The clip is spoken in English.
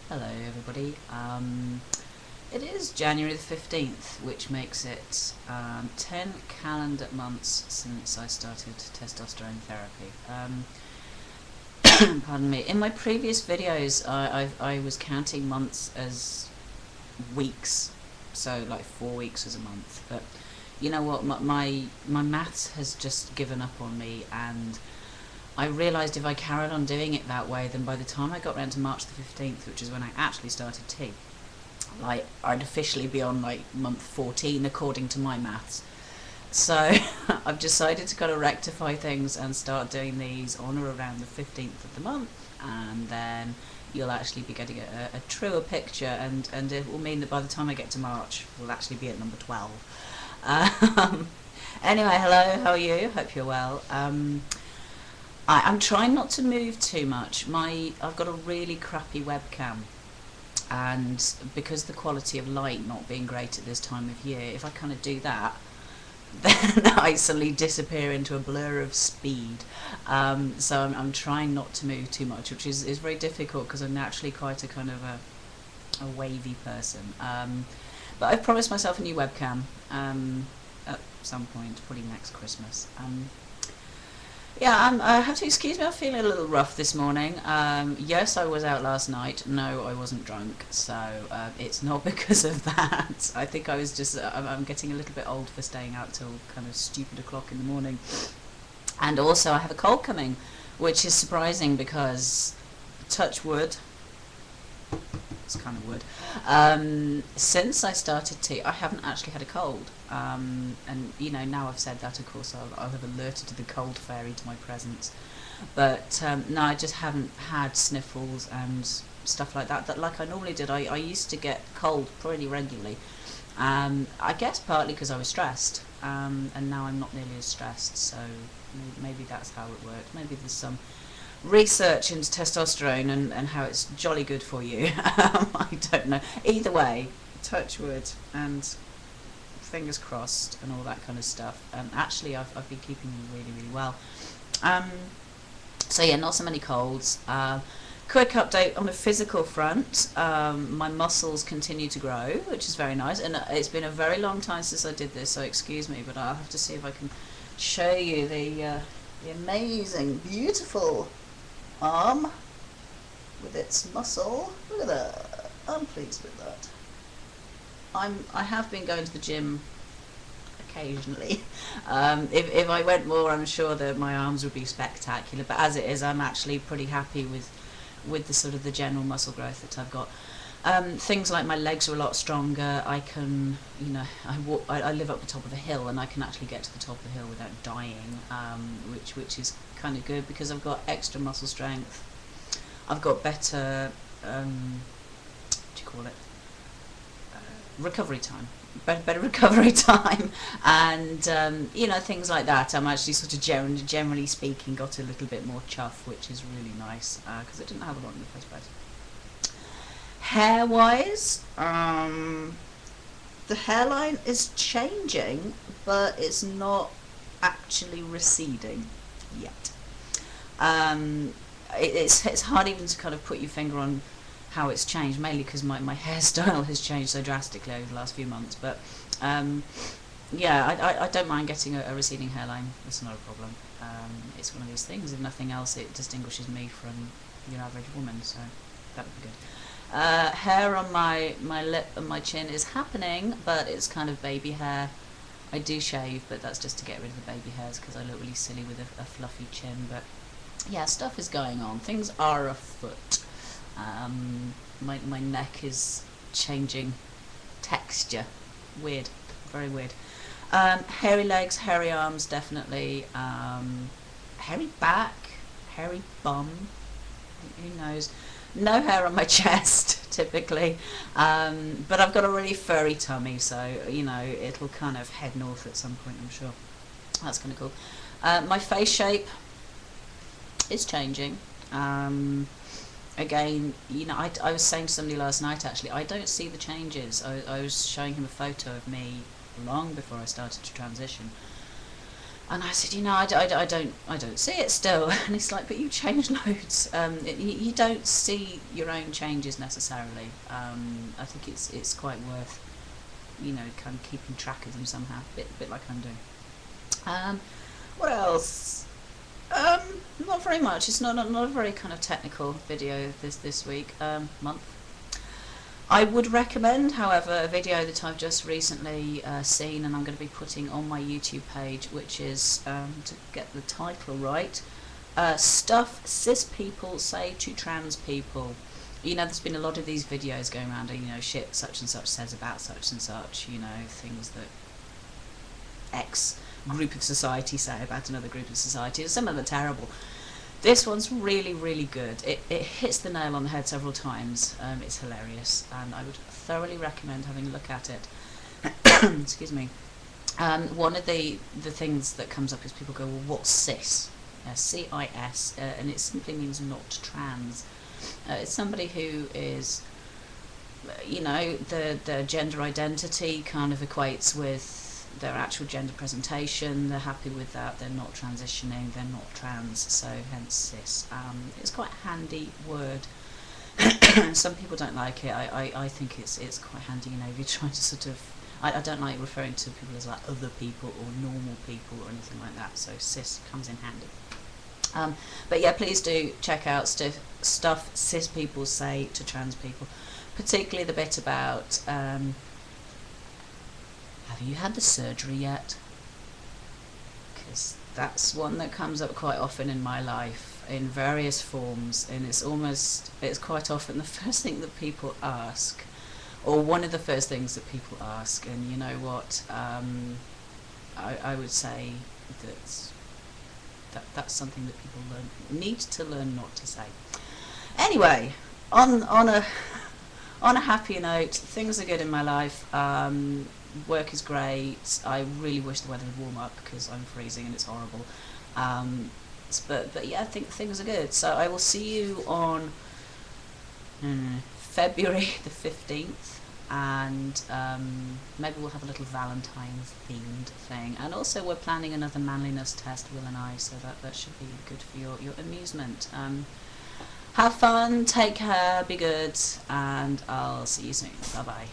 Hello everybody. It is January the 15th, which makes it 10 calendar months since I started testosterone therapy. Pardon me. In my previous videos, I was counting months as weeks, so like 4 weeks as a month. But you know what? My maths has just given up on me, and I realised if I carried on doing it that way, then by the time I got round to March the 15th, which is when I actually started tea, like I'd officially be on like month 14 according to my maths. So I've decided to kind of rectify things and start doing these on or around the 15th of the month, and then you'll actually be getting a truer picture, and it will mean that by the time I get to March, we'll actually be at number 12. Anyway, hello, how are you? Hope you're well. I'm trying not to move too much. I've got a really crappy webcam, and because the quality of light not being great at this time of year, if I kind of do that, then I suddenly disappear into a blur of speed. So I'm trying not to move too much, which is very difficult because I'm naturally quite a kind of a wavy person. But I've promised myself a new webcam at some point, probably next Christmas. Yeah, I have to excuse me, I'm feeling a little rough this morning. Yes, I was out last night. No, I wasn't drunk, so it's not because of that. I think I was just, I'm getting a little bit old for staying out till kind of stupid o'clock in the morning. And also I have a cold coming, which is surprising because, touch wood, it's kind of wood, since I started tea, I haven't actually had a cold. And you know, now I've said that, of course I'll have alerted the cold fairy to my presence, but no, I just haven't had sniffles and stuff like that like I normally did. I used to get cold pretty regularly, I guess partly because I was stressed, and now I'm not nearly as stressed, so maybe that's how it worked. Maybe there's some research into testosterone and how it's jolly good for you. I don't know. Either way, touch wood and fingers crossed and all that kind of stuff. Actually, I've been keeping really, really well. So yeah, not so many colds. Quick update on the physical front. My muscles continue to grow, which is very nice. And it's been a very long time since I did this, so excuse me, but I'll have to see if I can show you the amazing, beautiful arm with its muscle. Look at that. I'm pleased with that. I have been going to the gym occasionally. If I went more, I'm sure that my arms would be spectacular, but as it is, I'm actually pretty happy with the sort of the general muscle growth that I've got. Things like my legs are a lot stronger. I can, you know, I live up the top of a hill, and I can actually get to the top of the hill without dying, which is kind of good because I've got extra muscle strength. I've got better, what do you call it? Recovery time, better recovery time, and you know, things like that. I'm actually sort of generally speaking got a little bit more chuff, which is really nice because I didn't have a lot in the first place. Hair wise, the hairline is changing, but it's not actually receding yet. It's hard even to kind of put your finger on how it's changed, mainly because my hairstyle has changed so drastically over the last few months. But yeah, I don't mind getting a receding hairline. It's not a problem. It's one of these things. If nothing else, it distinguishes me from your average woman, so that would be good. Hair on my lip and my chin is happening, but it's kind of baby hair. I do shave, but that's just to get rid of the baby hairs because I look really silly with a fluffy chin. But yeah, stuff is going on. Things are afoot. My neck is changing texture. Weird, very weird. Hairy legs, hairy arms, definitely. Hairy back, hairy bum. Who knows? No hair on my chest, typically, but I've got a really furry tummy, so you know it'll kind of head north at some point, I'm sure. That's kind of cool. My face shape is changing. Again, you know, I was saying to somebody last night, actually, I don't see the changes. I was showing him a photo of me long before I started to transition, And I said, you know, I don't see it still. And he's like, but you change loads. You don't see your own changes necessarily. I think it's quite worth, you know, kind of keeping track of them somehow, bit like I'm doing. What else? Not very much. It's not a very kind of technical video this week, month. I would recommend, however, a video that I've just recently seen, and I'm going to be putting on my YouTube page, which is, to get the title right, Stuff Cis People Say to Trans People. You know, there's been a lot of these videos going around, you know, shit such and such says about such and such, you know, things that X group of society say about another group of society, and some of them are terrible. This one's really, really good. It hits the nail on the head several times. It's hilarious, and I would thoroughly recommend having a look at it. Excuse me. One of the things that comes up is people go, well, what's cis? C-I-S, and it simply means not trans. It's somebody who is, you know, their gender identity kind of equates with their actual gender presentation. They're happy with that. They're not transitioning. They're not trans. So hence cis. It's quite a handy word. Some people don't like it. I think it's quite handy. You know, if you're trying to sort of, I don't like referring to people as like other people or normal people or anything like that. So cis comes in handy. But yeah, please do check out stuff cis people say to trans people, particularly the bit about. Have you had the surgery yet? Because that's one that comes up quite often in my life in various forms, and it's quite often the first thing that people ask, or one of the first things that people ask. And you know what, I would say that's something that people need to learn not to say. Anyway, on a happy note, things are good in my life. Work is great. I really wish the weather would warm up because I'm freezing and it's horrible. But yeah, I think things are good. So I will see you on February the 15th, and maybe we'll have a little Valentine's themed thing. And also we're planning another manliness test, Will and I, so that should be good for your amusement. Have fun, take care, be good, and I'll see you soon. Bye bye.